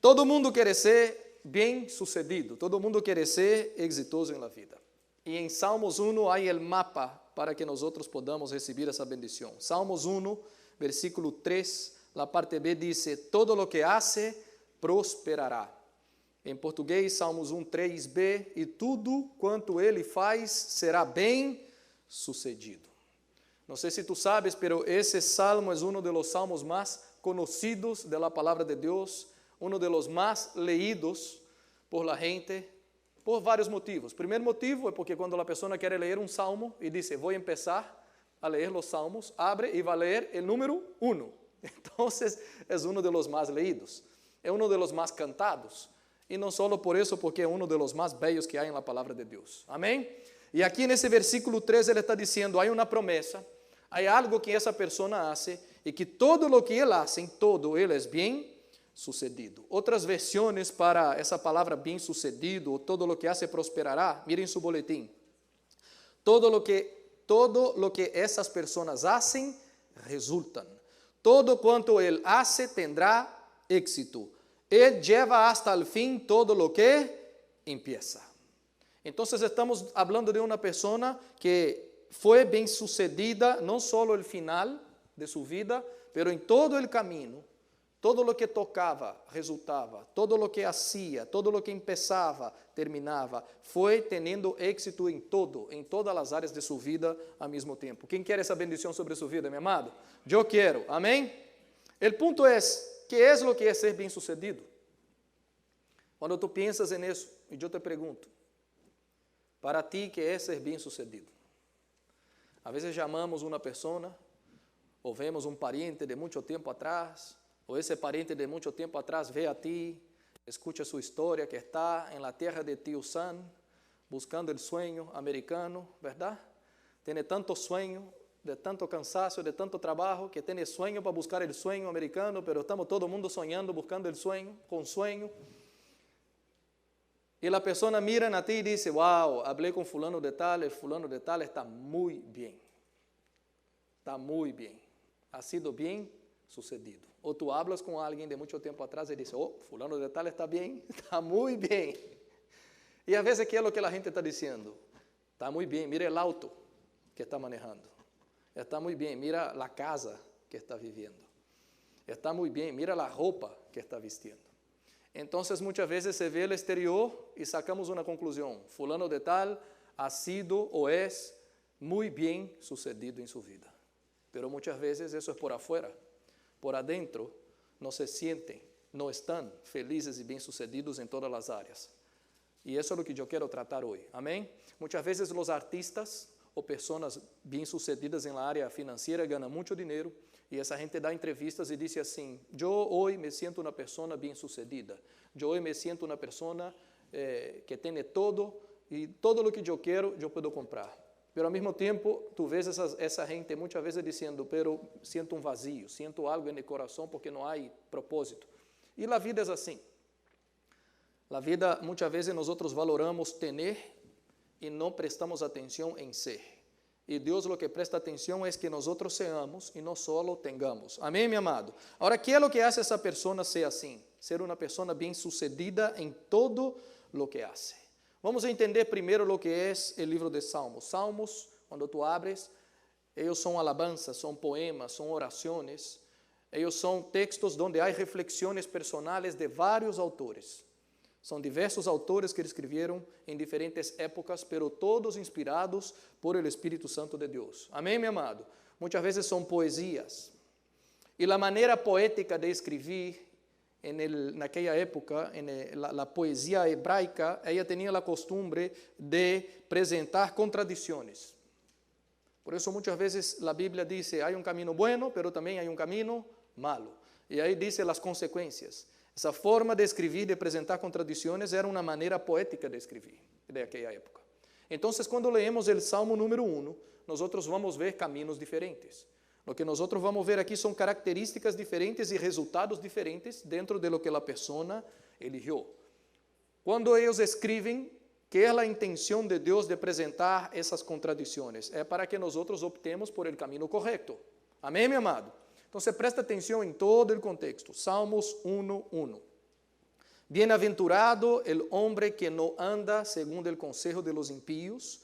Todo mundo quer ser bem sucedido, todo mundo quer ser exitoso na vida. E em Salmos 1 há o mapa para que nós podamos receber essa bendição. Salmos 1, versículo 3, a parte B diz: todo lo que hace prosperará. Em português, Salmos 1, 3b, e tudo quanto ele faz será bem sucedido. Não sei se tu sabes, pero esse salmo é um dos salmos mais conhecidos da palavra de Deus, um dos mais leídos por la gente, por vários motivos. O primeiro motivo é porque quando a pessoa quer ler um salmo e diz: vou começar a ler os salmos, abre e vai ler o número 1. Então, é um dos mais leídos, é um dos mais cantados. E não só por isso, porque é um dos mais belos que há na palavra de Deus. Amém? E aqui nesse versículo 3 ele está dizendo: há uma promessa, há algo que essa pessoa hace, e que todo lo que ele hace, todo ele é bem sucedido. Outras versões para essa palavra bem sucedido, ou todo lo que hace prosperará, miren su boletim. Todo lo que essas pessoas hacen, resultam. Todo quanto ele hace, tendrá éxito. Ele lleva hasta el fin todo lo que empieza. Então, estamos falando de uma pessoa que foi bem sucedida, não só no final de sua vida, pero em todo o caminho. Todo lo que tocava, resultava. Todo lo que hacía, todo lo que empezava, terminava. Foi tendo êxito em todas as áreas de sua vida ao mesmo tempo. Quem quer essa bendição sobre sua vida, meu amado? Eu quero. Amém? O ponto é: que é o que é ser bem sucedido? Quando tu pensas nisso, e eu te pergunto, para ti, que é ser bem sucedido? A vezes chamamos uma pessoa, ou vemos um pariente de muito tempo atrás, ou esse parente de muito tempo atrás vê a ti, escuta sua história, que está na terra de Tio Sam, buscando o sonho americano, verdade? Tem tanto sonho, de tanto cansaço, de tanto trabalho, que tem sonho para buscar o sonho americano, pero estamos todo mundo sonhando, buscando o sonho, com sonho. E a pessoa mira na ti e diz: wow, falei com fulano de tal está muito bem. Está muito bem. Ha sido bem sucedido. Ou tu hablas com alguém de muito tempo atrás e diz: oh, fulano de tal está bem, está muito bem. E às vezes, que é o que a gente está dizendo? Está muito bem, mira o auto que está manejando. Está muito bem, mira a casa que está vivendo. Está muito bem, mira a roupa que está vestindo. Então, muitas vezes se vê o exterior e sacamos uma conclusão: fulano de tal ha sido ou é muito bem sucedido em sua vida. Pero muitas vezes isso é por afuera. Por adentro, não se sentem, não estão felizes e bem-sucedidos em todas as áreas. E isso é o que eu quero tratar hoje. Amém? Muitas vezes os artistas ou pessoas bem-sucedidas na área financeira ganham muito dinheiro e essa gente dá entrevistas e diz assim: eu hoje me sinto uma pessoa bem-sucedida. Eu hoje me sinto uma pessoa que tem todo e todo o que eu quero, eu posso comprar. Pero ao mesmo tempo, tu vês essa gente muitas vezes dizendo: pero sinto um vazio, sinto algo no coração porque não há propósito. E a vida é assim. A vida, muitas vezes, nós valoramos ter e não prestamos atenção em ser. E Deus o que presta atenção é que nós seamos e não só tengamos. Amém, meu amado? Agora, que é o que faz essa pessoa ser assim? Ser uma pessoa bem-sucedida em todo o que faz. Vamos entender primeiro o que é o livro de Salmos. Salmos, quando tu abres, eles são alabanzas, são poemas, são orações. Eles são textos onde há reflexões personais de vários autores. São diversos autores que escreveram em diferentes épocas, pero todos inspirados por el Espírito Santo de Deus. Amém, meu amado? Muitas vezes são poesias. E a maneira poética de escrever naquela época, a poesia hebraica, ela tinha a costumbre de apresentar contradições. Por isso, muitas vezes, a Bíblia diz: há caminho bueno, pero também há caminho malo. E aí diz as consequências. Essa forma de escrever, de apresentar contradições, era uma maneira poética de escrever daquela época. Então, quando leemos o Salmo número 1, nós vamos ver caminhos diferentes. O que nós vamos ver aqui são características diferentes e resultados diferentes dentro de lo que a pessoa eligiu. Quando eles escrevem, que é a intenção de Deus de apresentar essas contradições? É para que nós optemos por el caminho correto. Amém, meu amado? Então, presta atenção em todo o contexto. Salmos 1:1. Bienaventurado el hombre que no anda según el consejo de los impíos,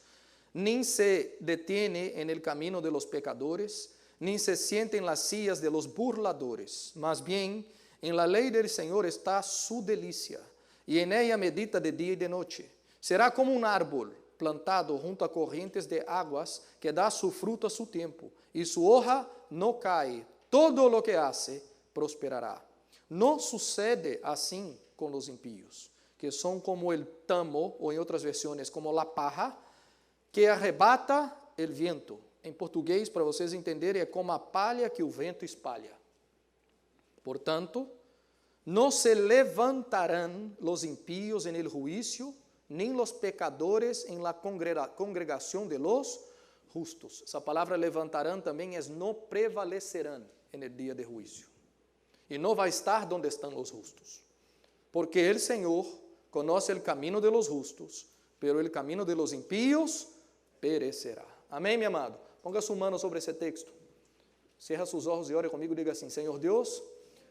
ni se detiene en el camino de los pecadores, ni se siente en las sillas de los burladores. Más bien, en la ley del Señor está su delicia, y en ella medita de día y de noche. Será como un árbol plantado junto a corrientes de aguas, que da su fruto a su tiempo, y su hoja no cae. Todo lo que hace prosperará. No sucede así con los impíos, que son como el tamo, o en otras versiones, como la paja, que arrebata el viento. Em português, para vocês entenderem, é como a palha que o vento espalha. Portanto, no se levantarán los impíos en el juicio, ni los pecadores en la congregación de los justos. Essa palavra levantarán também é no prevalecerán en el día de juicio. E não vai estar donde estão os justos. Porque el Señor conoce el camino de los justos, pero el camino de los impíos perecerá. Amém, meu amado? Ponga sua mão sobre esse texto. Cierra seus olhos e ore comigo e diga assim: Senhor Deus,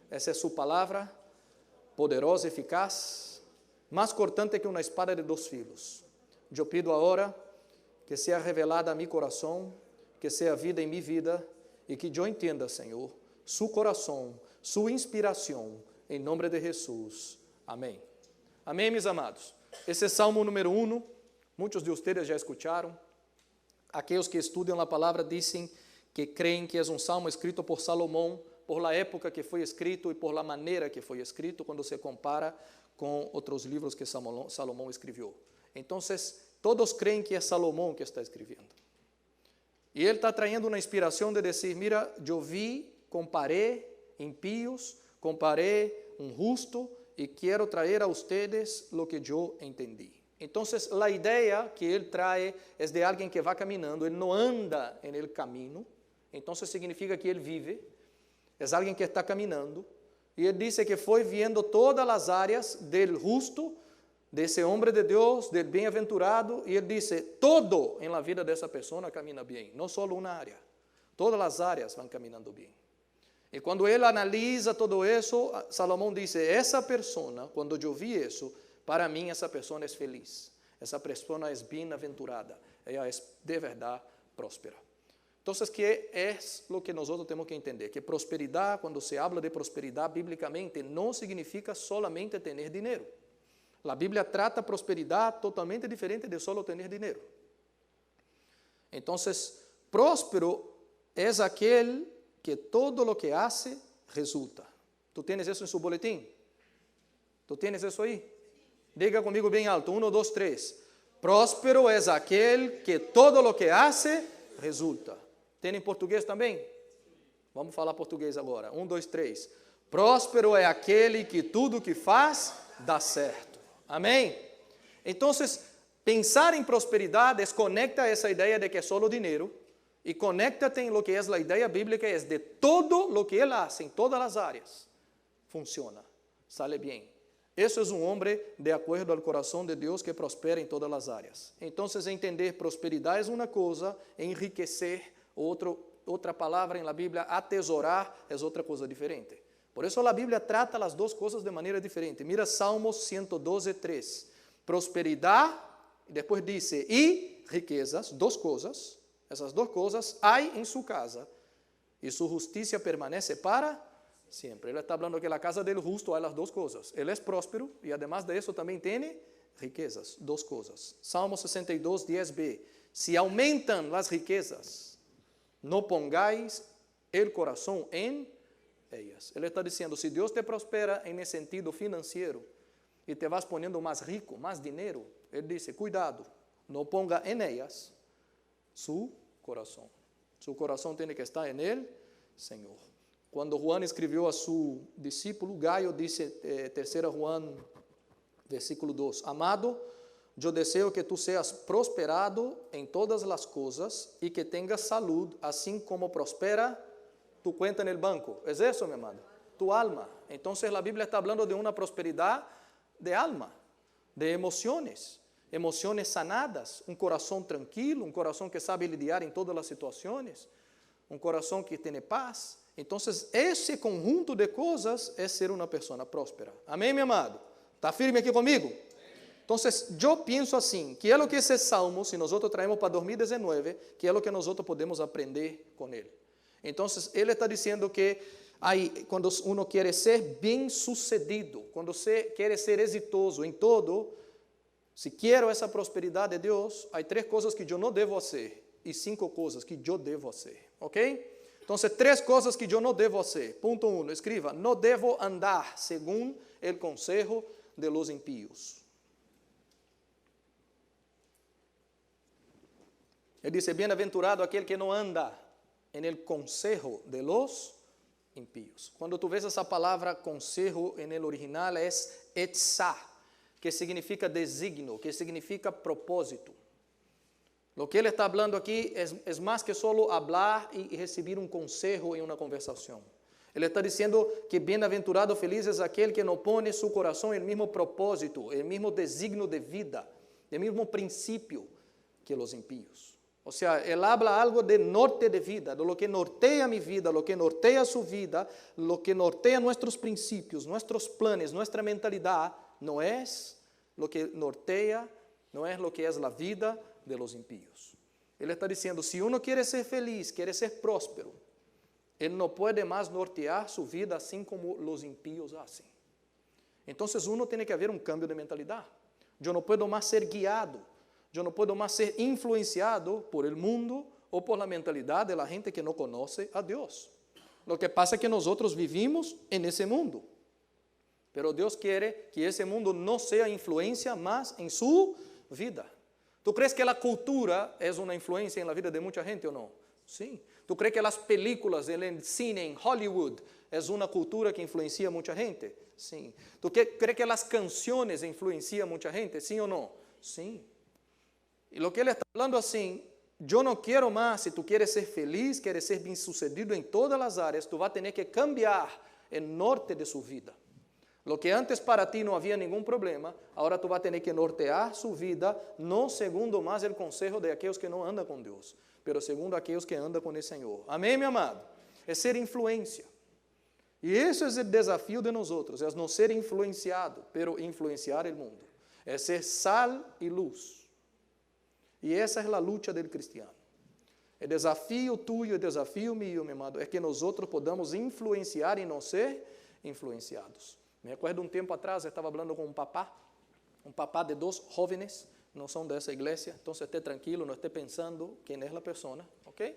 essa é sua palavra, poderosa, eficaz, mais cortante que uma espada de dois filos. Eu pido agora que seja revelada a mi coração, que seja vida em minha vida, e que eu entenda, Senhor, su coração, sua inspiração, em nome de Jesus. Amém. Amém, meus amados. Esse é Salmo número 1, muitos de vocês já escutaram. Aqueles que estudam a palavra dizem que creem que é um salmo escrito por Salomão, por la época que foi escrito e por la maneira que foi escrito, quando se compara com outros livros que Salomão escreveu. Então, todos creem que é Salomão que está escrevendo. E ele está traindo uma inspiração de dizer: mira, eu vi, comparei impíos, comparei um justo, e quero trazer a ustedes lo que eu entendi. Então, a ideia que ele traz é de alguém que vai caminhando, ele não anda no caminho, então significa que ele vive, é alguém que está caminhando, e ele diz que foi vendo todas as áreas del justo, desse homem de Deus, del bem-aventurado, e ele disse: todo em la vida dessa pessoa camina bem, não só uma área, todas as áreas vão caminhando bem. E quando ele analisa todo isso, Salomão disse: essa pessoa, quando eu vi isso, para mim essa pessoa é feliz, essa pessoa é bem-aventurada, ela é de verdade próspera. Então, que é o que nós temos que entender? Que prosperidade, quando se habla de prosperidade bíblicamente, não significa solamente ter dinheiro. A Bíblia trata prosperidade totalmente diferente de solo ter dinheiro. Então, próspero é aquele que todo lo que hace resulta. ¿Tú tienes eso en su boletín? ¿Tú tienes eso ahí? Diga conmigo bem alto, 1, 2, 3. Próspero es aquel que todo lo que hace resulta. Tem em português também? Vamos falar português agora. 1, 2, 3. Próspero é aquele que tudo que faz dá certo. Amém? Então, pensar em prosperidade desconecta essa ideia de que é só dinheiro e conecta-te em lo que é a ideia bíblica, é de todo lo que ele hace em todas as áreas. Funciona, sale bem. Esse é um homem de acordo ao coração de Deus que prospera em todas as áreas. Então, entender prosperidade é uma coisa, enriquecer, outra palavra na Bíblia, atesourar, é outra coisa diferente. Por isso a Bíblia trata as duas coisas de maneira diferente. Mira Salmos 112, 3. Prosperidade, depois diz, e riquezas, duas coisas. Essas duas coisas há em sua casa, e sua justiça permanece para sempre. Ele está falando que a casa dele justo há as duas coisas. Ele é próspero e, además de isso, também tem riquezas, duas coisas. Salmo 62, 10b. Se aumentam as riquezas, não pongáis el coração em ellas. Ele está dizendo: se Deus te prospera em sentido financeiro e te vas poniendo mais rico, mais dinheiro, ele diz: cuidado, não ponga em ellas su coração. Su coração tem que estar en el Senhor. Quando Juan escreveu a su discípulo, Gaio disse, 3 Juan, versículo 2, Amado, eu desejo que tu seas prosperado em todas as coisas e que tengas salud, assim como prospera tu cuenta en el banco. ¿Es eso, mi amado? Tu alma. Entonces la Biblia está hablando de una prosperidad de alma, de emociones sanadas, um coração tranquilo, um coração que sabe lidiar em todas as situações, um coração que tem paz. Então, esse conjunto de coisas é ser uma pessoa próspera. Amém, meu amado? ¿Está firme aquí conmigo? Entonces, yo pienso assim, que é o que esse salmo, se nós traemos para 2019, que é o que nós podemos aprender com ele. Então, ele está dizendo que aí, quando uno quer ser bem sucedido, quando você quer ser exitoso em todo, se quero essa prosperidade de Deus, há 3 coisas que eu não devo fazer e 5 coisas que eu devo fazer, ok? Então, 3 coisas que eu não devo fazer. Ponto 1, escreva, não devo andar segundo o consejo de los impíos. Ele diz, bem-aventurado aquele que não anda en el consejo de los impíos. Quando tu vês essa palavra consejo en el original é etzá, que significa designo, que significa propósito. Lo que ele está falando aqui é mais que solo hablar e receber consejo em uma conversação. Ele está dizendo que bem-aventurado, feliz é aquele que não põe seu coração em mesmo propósito, em mesmo designo de vida, em mesmo princípio que os impíos. O sea, él habla algo de norte de vida, de lo que nortea mi vida, lo que nortea su vida, lo que nortea nuestros principios, nuestros planes, nuestra mentalidad, no es lo que nortea, no es lo que es la vida de los impíos. Él está diciendo, si uno quiere ser feliz, quiere ser próspero, él no puede más nortear su vida así como los impíos hacen. Entonces uno tiene que haber un cambio de mentalidad. Yo no puedo más ser guiado. Eu não posso mais ser influenciado por el mundo ou por la mentalidade de la gente que não conhece a Deus. Lo que pasa é que nós vivimos en ese mundo. Pero Deus quer que esse mundo não seja influência mais em sua vida. ¿Tú crees que a cultura é uma influência na vida de muita gente ou não? Sim. ¿Tú crees que as películas, el cine em Hollywood é uma cultura que influencia muita gente? Sim. ¿Tú crees que as canções influenciam muita gente? Sim ou não? Sim. E o que ele está falando assim, eu não quero mais, se tu queres ser feliz, queres ser bem sucedido em todas as áreas, tu vai ter que cambiar o norte de sua vida. Lo que antes para ti não havia nenhum problema, agora tu vai ter que nortear sua vida, não segundo mais o conselho de aqueles que não andam com Deus, pero segundo aqueles que andam com o Senhor. Amém, meu amado? É ser influência. E esse é o desafio de nós outros, é não ser influenciado, pero influenciar o mundo. É ser sal e luz. E essa é a luta do cristiano. O desafio tuyo, o desafio meu, meu amado, é que nós outros podamos influenciar e não ser influenciados. Me recordo um tempo atrás, eu estava falando com um papá de 2 jovens, não são dessa igreja, então esteja tranquilo, não esteja pensando quem é a pessoa, ok?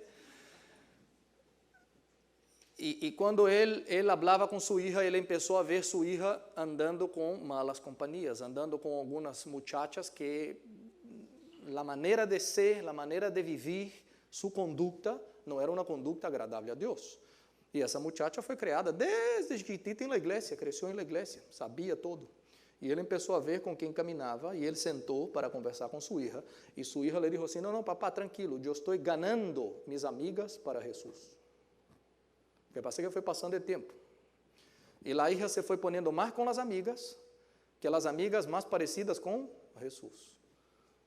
E quando ele falava com sua hija, ele começou a ver sua hija andando com malas companhias, andando com algumas muchachas que a maneira de ser, a maneira de viver, sua conduta não era uma conduta agradável a Deus. E essa muchacha foi criada desde chiquitita na igreja, cresceu na igreja, sabia todo. E ele começou a ver com quem caminhava, e ele sentou para conversar com sua hija, e sua hija lhe disse assim, não, papá, tranquilo, eu estou ganando minhas amigas para Jesus. O que passa é que foi passando o tempo. E a hija se foi ponendo mais com as amigas, que as amigas mais parecidas com Jesus.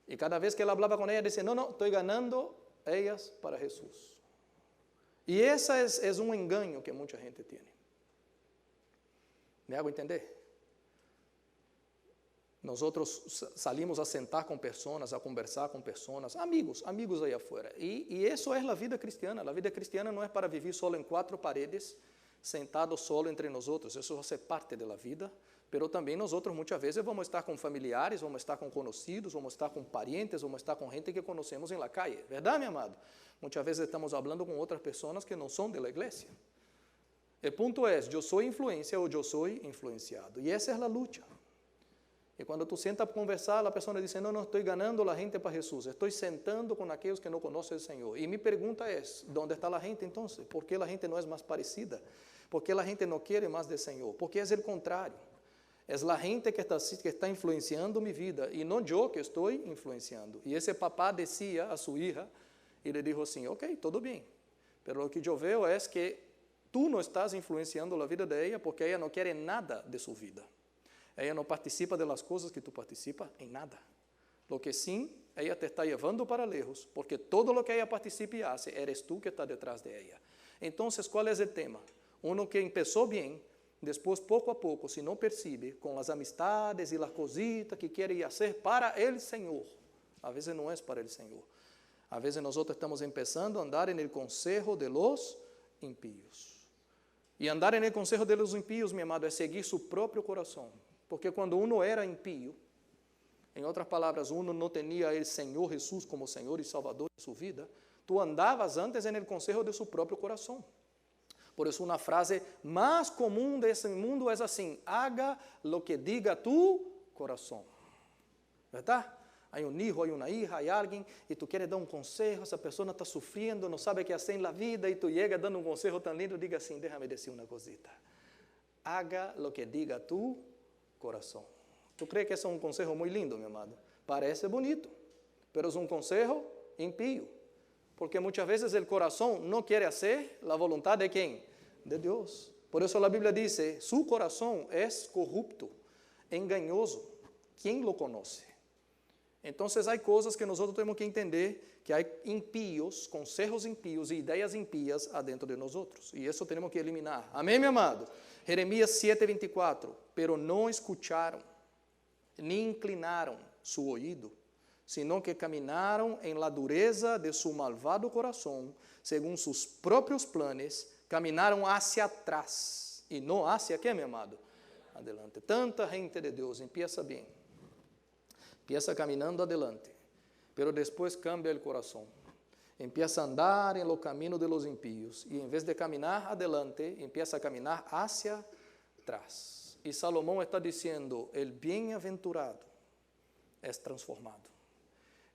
E cada vez que ela falava com ela, dizia, não, estou ganando elas para Jesus. E esse é um engano que muita gente tem. Me hago entender? Nós salimos a sentar com pessoas, a conversar com pessoas, amigos aí afuera. E isso é a vida cristiana. A vida cristiana não é para viver só em 4 paredes, sentado solo entre nós outros. Isso vai ser parte da vida. Pero também nós outros muitas vezes vamos estar com familiares, vamos estar com conhecidos, vamos estar com parientes, vamos estar com gente que conhecemos em la calle. Verdade, meu amado? Muitas vezes estamos falando com outras pessoas que não são da igreja. O ponto é, eu sou influência ou eu sou influenciado. E essa é a luta. E quando tu senta para conversar, a pessoa diz, não estou ganando a gente para Jesus, estou sentando com aqueles que não conhecem o Senhor. E minha pergunta é, onde está a gente então? Por que a gente não é mais parecida? Por que a gente não quer mais do Senhor? Porque é o contrário. É a gente que está influenciando minha vida, e não eu que estou influenciando. E esse papá dizia a sua hija, e ele disse assim, ok, tudo bem, mas o que eu vejo é que tu não estás influenciando a vida de ela, porque ela não quer nada de sua vida. Ela não participa das coisas que tu participas em nada. Lo que sim, ela te está levando para lejos, porque todo lo que ela participa e hace, eres tu que está detrás de ela. Então, qual é o tema? Uno que começou bem, después poco a poco, si no percibe, con las amistades y las cositas que quiere hacer para el Señor, a veces no es para el Señor. A veces nosotros estamos empezando a andar en el consejo de los impíos. Y andar en el consejo de los impíos, mi amado, es seguir su propio corazón. Porque cuando uno era impío, en otras palabras, uno no tenía el Señor Jesús como Señor y Salvador de su vida, tú andabas antes en el consejo de su propio corazón. Por eso una frase más común de ese mundo es así: haga lo que diga tu corazón. ¿Verdad? Hay un hijo, hay una hija, hay alguien y tú quieres dar un consejo, esa persona está sufriendo, no sabe qué hacer en la vida y tú llegas dando un consejo tan lindo, diga así: déjame decir una cosita. Haga lo que diga tu corazón. ¿Tú crees que eso es un consejo muy lindo, mi amado? Parece bonito, pero es un consejo impío. Porque muchas veces el corazón no quiere hacer la voluntad de ¿quién? De Dios. Por eso la Biblia dice, su corazón es corrupto, engañoso. ¿Quién lo conoce? Entonces hay cosas que nosotros tenemos que entender, que hay impíos, consejos impíos y ideas impías adentro de nosotros. Y eso tenemos que eliminar. Amén, mi amado. Jeremías 7:24. Pero no escucharon, ni inclinaron su oído, sino que caminaron en la dureza de su malvado corazón, según sus propios planes, caminaron hacia atrás, y no hacia ¿qué, mi amado? Adelante. Tanta gente de Dios empieza bien, empieza caminando adelante, pero después cambia el corazón, empieza a andar en los caminos de los impíos, y en vez de caminar adelante, empieza a caminar hacia atrás. Y Salomón está diciendo, el bienaventurado es transformado.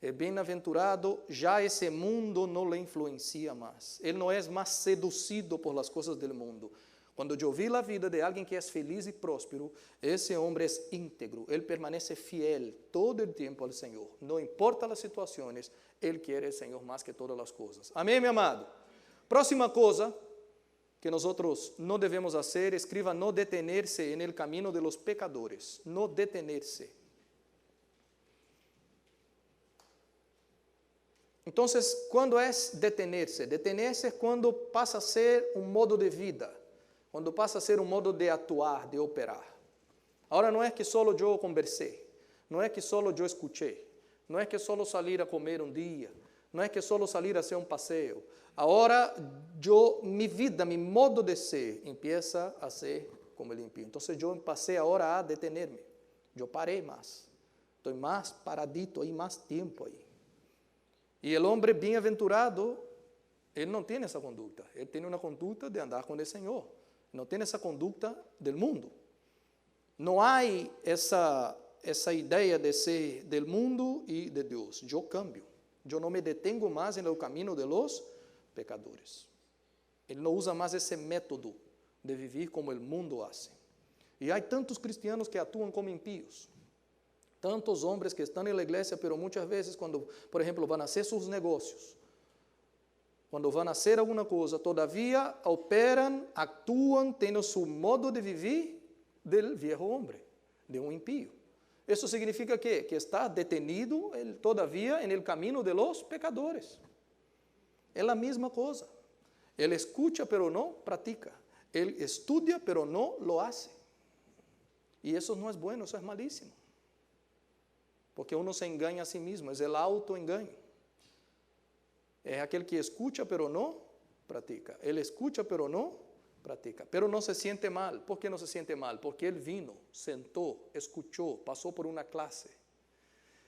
El bienaventurado, ya ese mundo no le influencia más. Él no es más seducido por las cosas del mundo. Cuando yo vi la vida de alguien que es feliz y próspero, ese hombre es íntegro. Él permanece fiel todo el tiempo al Señor. No importa las situaciones, él quiere el Señor más que todas las cosas. Amén, mi amado. Próxima cosa que nosotros no debemos hacer, escriba no detenerse en el camino de los pecadores. No detenerse. Entonces, ¿cuándo es detenerse? Detenerse es cuando pasa a ser un modo de vida, cuando pasa a ser un modo de actuar, de operar. Ahora no es que solo yo conversé, no es que solo yo escuché, no es que solo salir a comer un día, no es que solo salir a hacer un paseo. Ahora mi vida, mi modo de ser empieza a ser como el impío. Entonces yo pasé ahora a detenerme, yo paré más, estoy más paradito ahí, más tiempo ahí. Y el hombre bienaventurado, él no tiene esa conducta. Él tiene una conducta de andar con el Señor. No tiene esa conducta del mundo. No hay esa idea de ser del mundo y de Dios. Yo cambio. Yo no me detengo más en el camino de los pecadores. Él no usa más ese método de vivir como el mundo hace. Y hay tantos cristianos que actúan como impíos. Tantos hombres que están en la iglesia, pero muchas veces cuando, por ejemplo, van a hacer sus negocios, cuando van a hacer alguna cosa, todavía operan, actúan, tienen su modo de vivir del viejo hombre, de un impío. Eso significa que está detenido todavía en el camino de los pecadores. Es la misma cosa. Él escucha, pero no practica. Él estudia, pero no lo hace. Y eso no es bueno, eso es malísimo. Porque uno se engaña a sí mismo, es el autoengaño. Es aquel que escucha pero no practica. Él escucha pero no practica. Pero no se siente mal. ¿Por qué no se siente mal? Porque él vino, sentó, escuchó, pasó por una clase.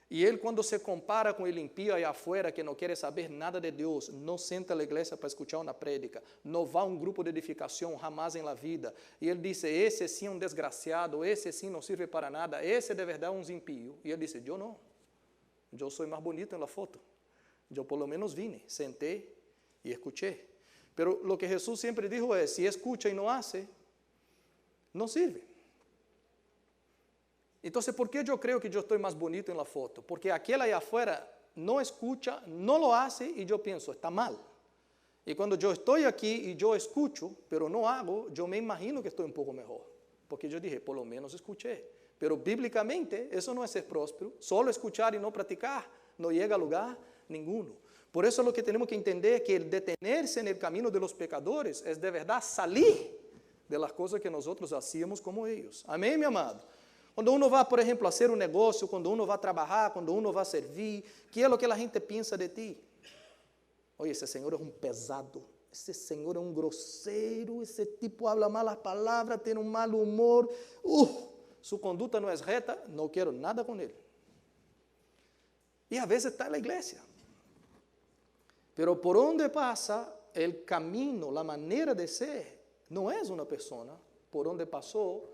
Y él cuando se compara con el impío allá afuera que no quiere saber nada de Dios, no senta a la iglesia para escuchar una prédica, no va a un grupo de edificación jamás en la vida. Y él dice, ese sí es un desgraciado, ese sí no sirve para nada, ese de verdad es un impío. Y él dice, yo no, yo soy más bonito en la foto. Yo por lo menos vine, senté y escuché. Pero lo que Jesús siempre dijo es, si escucha y no hace, no sirve. Entonces, ¿por qué yo creo que yo estoy más bonito en la foto? Porque aquel allá afuera no escucha, no lo hace y yo pienso, está mal. Y cuando yo estoy aquí y yo escucho, pero no hago, yo me imagino que estoy un poco mejor. Porque yo dije, por lo menos escuché. Pero bíblicamente eso no es ser próspero. Solo escuchar y no practicar no llega a lugar ninguno. Por eso lo que tenemos que entender es que el detenerse en el camino de los pecadores es de verdad salir de las coisas que nós hacíamos como eles. Amém, meu amado? Quando uno vai, por exemplo, fazer um negócio, quando uno vai trabalhar, quando uno vai servir, que é o que a gente pensa de ti? Oye, esse senhor é um pesado, esse senhor é um grosseiro, esse tipo habla malas palavras, tem um mau humor, sua conduta não é reta, não quero nada com ele. E a vezes está na igreja. Pero por onde passa, o caminho, a maneira de ser, não é uma pessoa por onde passou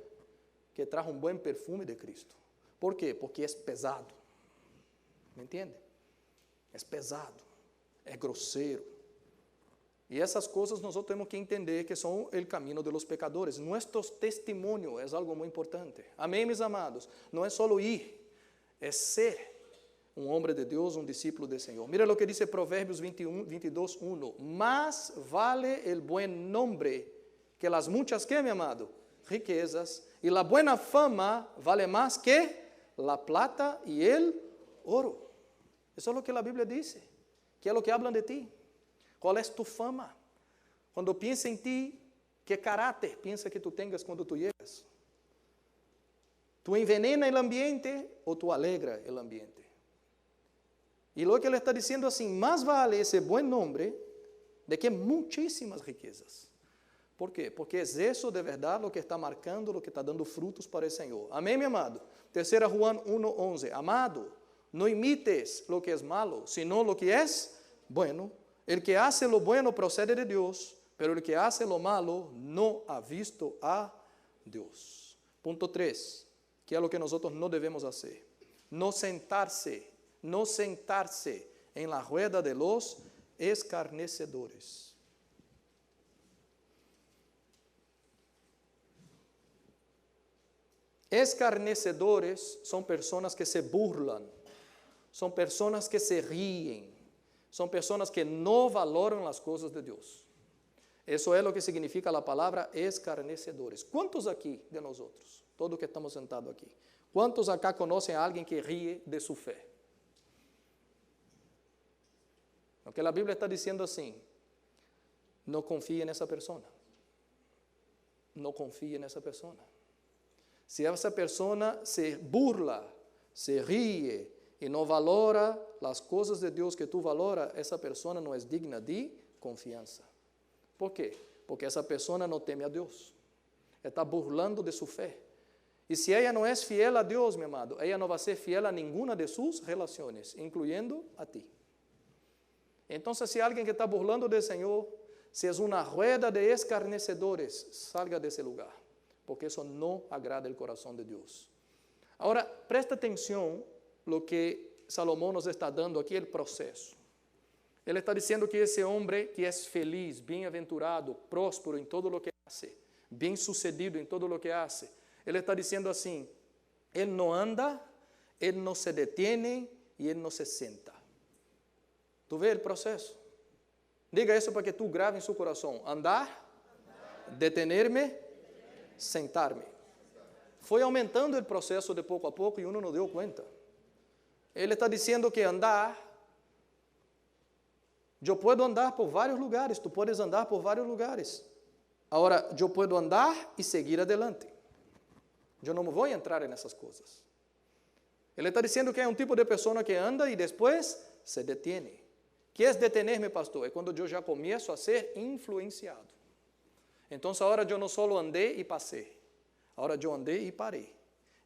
que traz um bom perfume de Cristo. ¿Por quê? Porque é pesado. ¿Me entende? É pesado, é grosseiro. E essas coisas nós temos que entender que são o caminho de los pecadores. Nosso testemunho é algo muito importante. Amém, meus amados? Não é só ir, é ser um homem de Deus, um discípulo do Senhor. Mira o que diz Provérbios 22:1. Más vale el buen nombre que las muchas, ¿qué, mi amado? Riquezas. Y la buena fama vale más que la plata y el oro. Eso es lo que la Biblia dice. Que es lo que hablan de ti. ¿Cuál es tu fama? Cuando piensa en ti, ¿qué carácter piensa que tú tengas cuando tú llegas? ¿Tú envenena el ambiente o tú alegra el ambiente? Y lo que ele está diciendo assim, más vale ese buen nombre de que muchísimas riquezas. ¿Por quê? Porque es eso de verdad lo que está marcando, lo que está dando frutos para el Señor. Amén, mi amado. 3 Juan 1:11. Amado, no imites lo que es malo, sino lo que es bueno. El que hace lo bueno procede de Dios, pero el que hace lo malo no ha visto a Dios. Punto 3, que es lo que nosotros no debemos hacer. No sentarse en la rueda de los escarnecedores. Escarnecedores são pessoas que se burlam, são pessoas que se riem, são pessoas que não valoram as coisas de Deus. Isso é o que significa a palavra escarnecedores. Quantos aqui de nós outros, todos que estamos sentados aqui, quantos acá conhecem a alguém que ríe de sua fé? Porque a Bíblia está dizendo assim, não confie nessa pessoa. Não confie nessa pessoa. Se essa pessoa se burla, se ríe e não valora as coisas de Deus que tu valora, essa pessoa não é digna de confiança. Por quê? Porque essa pessoa não teme a Deus. Está burlando de sua fé. E se ela não é fiel a Deus, meu amado, ela não vai ser fiel a nenhuma de suas relações, incluindo a ti. Então, se alguém que está burlando do Senhor, se é uma rueda de escarnecedores, salga desse lugar, porque isso não agrada o coração de Deus. Agora, presta atenção no que Salomão nos está dando aqui, o processo. Ele está dizendo que esse homem que é feliz, bem-aventurado, próspero em todo o que hace, bem-sucedido em todo o que hace, ele está dizendo assim, ele não anda, ele não se detiene e ele não se senta. Tu vê o processo? Diga isso para que tu grave em seu coração. Andar, detener-me, sentar-me. Foi aumentando o processo de pouco a pouco e uno não deu conta. Ele está dizendo que andar, eu posso andar por vários lugares, tu podes andar por vários lugares. Agora, eu posso andar e seguir adelante. Eu não vou entrar nessas coisas. Ele está dizendo que é um tipo de pessoa que anda e depois se detiene. O que é detener-me, pastor? É quando eu já começo a ser influenciado. Então, agora eu não só andei e passei. Agora eu andei e parei.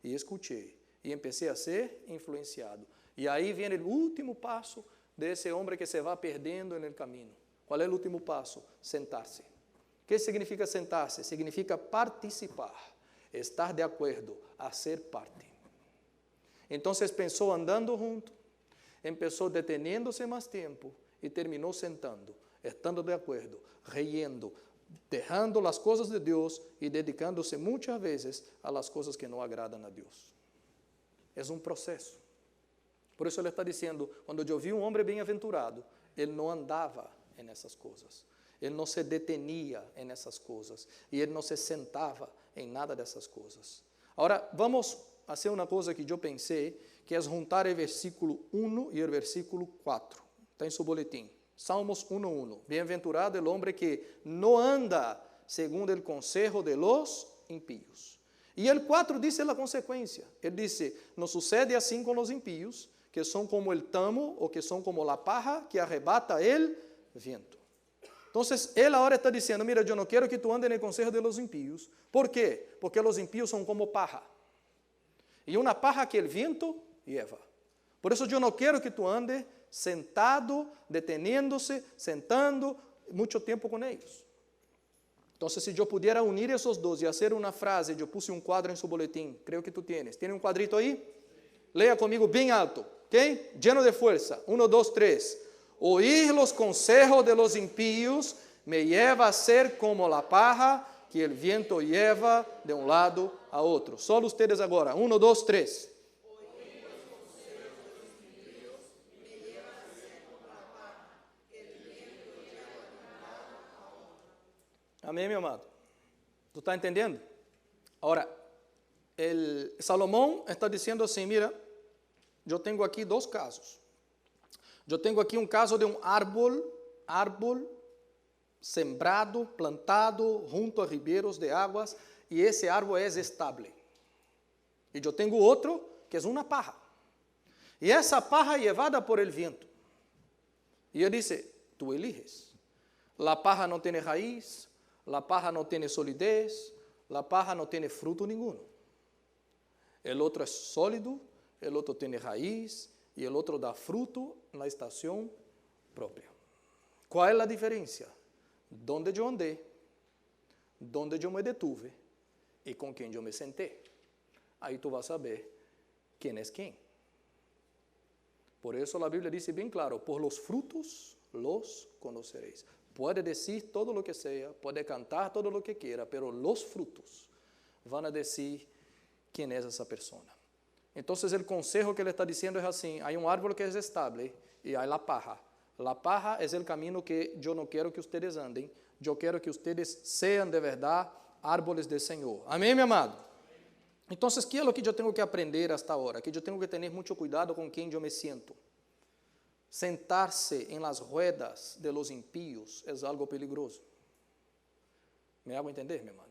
E escutei. E comecei a ser influenciado. E aí vem o último passo desse homem que se vai perdendo no caminho. Qual é o último passo? Sentar-se. O que significa sentar-se? Significa participar. Estar de acordo, a ser parte. Então, pensou andando junto, começou deteniendo-se mais tempo e terminou sentando, estando de acordo, riendo, deixando as coisas de Deus e dedicando-se muitas vezes a las coisas que não agradam a Deus. É um processo. Por isso ele está dizendo, quando eu vi um homem bem-aventurado, ele não andava nessas coisas, ele não se detenia nessas coisas e ele não se sentava em nada dessas coisas. Agora, vamos fazer uma coisa que eu pensei, que é juntar o versículo 1 e o versículo 4. Está em seu boletim. Salmos 1:1. Bem-aventurado o homem que não anda según el consejo de los impíos. Y el 4 dice la consecuencia. Él dice, no sucede así con los impíos, que son como el tamo o que son como la paja que arrebata el viento. Entonces, él ahora está diciendo, mira, yo no quiero que tú andes en el consejo de los impíos. ¿Por qué? Porque los impíos son como paja. Y una paja que el viento lleva. Por eso yo no quiero que tú andes sentado, deteniéndose, sentando mucho tiempo con ellos. Entonces, si yo pudiera unir esos dos y hacer una frase, yo puse un cuadro en su boletín, creo que tú tienes. ¿Tiene un cuadrito ahí? Lea conmigo bien alto, ¿ok? Lleno de fuerza. 1, 2, 3. Oír los consejos de los impíos me lleva a ser como la paja que el viento lleva de un lado a otro. Solo ustedes agora. 1, 2, 3. Amém, meu amado? ¿Tú estás entendiendo? Ahora, Salomón está diciendo así, mira, yo tengo aquí dos casos. Yo tengo aquí un caso de un árbol sembrado, plantado junto a riberos de aguas, y ese árbol es estable. Y yo tengo otro que es una paja. Y esa paja es llevada por el viento. Y él dice, tú eliges. La paja no tiene raíz, la paja no tiene solidez, la paja no tiene fruto ninguno. El otro es sólido, el otro tiene raíz y el otro da fruto en la estación propia. ¿Cuál es la diferencia? Donde yo andé, donde yo me detuve y con quién yo me senté. Ahí tú vas a saber quién es quién. Por eso la Biblia dice bien claro, por los frutos los conoceréis. Puede decir todo lo que sea, puede cantar todo lo que quiera, pero los frutos van a decir quién es esa persona. Entonces el consejo que le está diciendo es así, hay un árbol que es estable y hay la paja. La paja es el camino que yo no quiero que ustedes anden, yo quiero que ustedes sean de verdad árboles del Señor. Amén, mi amado. Entonces, ¿qué es lo que yo tengo que aprender hasta ahora? Que yo tengo que tener mucho cuidado con quien yo me siento. Sentarse en las ruedas de los impíos es algo peligroso. ¿Me hago entender, mi amado?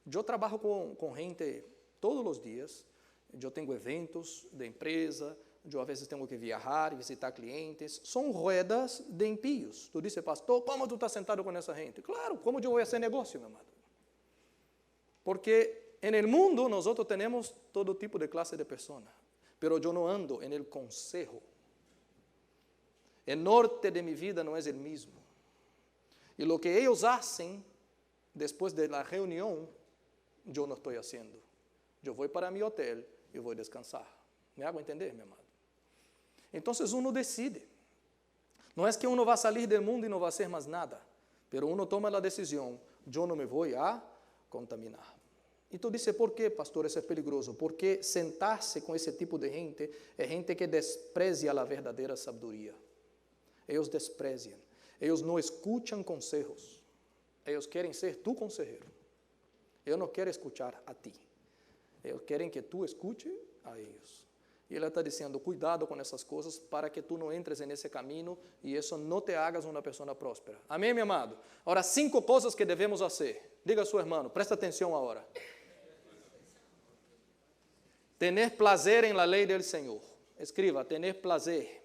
Yo trabajo con gente todos los días. Yo tengo eventos de empresa, yo a veces tengo que viajar, visitar clientes. Son ruedas de impíos. Tú dices, pastor, ¿cómo tú estás sentado con esa gente? Claro, ¿cómo yo voy a hacer negocio, mi amado? Porque en el mundo nosotros tenemos todo tipo de clase de personas, pero yo no ando en el consejo. El norte de mi vida no es el mismo. Y lo que ellos hacen después de la reunión, yo no estoy haciendo. Yo voy para mi hotel y voy a descansar. ¿Me hago entender, mi amado? Entonces uno decide. No es que uno va a salir del mundo y no va a hacer más nada, pero uno toma la decisión, yo no me voy a contaminar. Y tú dices, ¿por qué, pastor, eso es peligroso? Porque sentarse con ese tipo de gente es gente que desprecia la verdadera sabiduría. Ellos desprecian, ellos no escuchan consejos, ellos quieren ser tu consejero. Ellos no quieren escuchar a ti, ellos quieren que tú escuches a ellos. Y él está diciendo, cuidado con esas cosas para que tú no entres en ese camino y eso no te hagas una persona próspera. Amén, mi amado. Ahora, 5 cosas que debemos hacer. Diga a su hermano, presta atención ahora. Tener placer en la ley del Señor. Escriba, tener placer.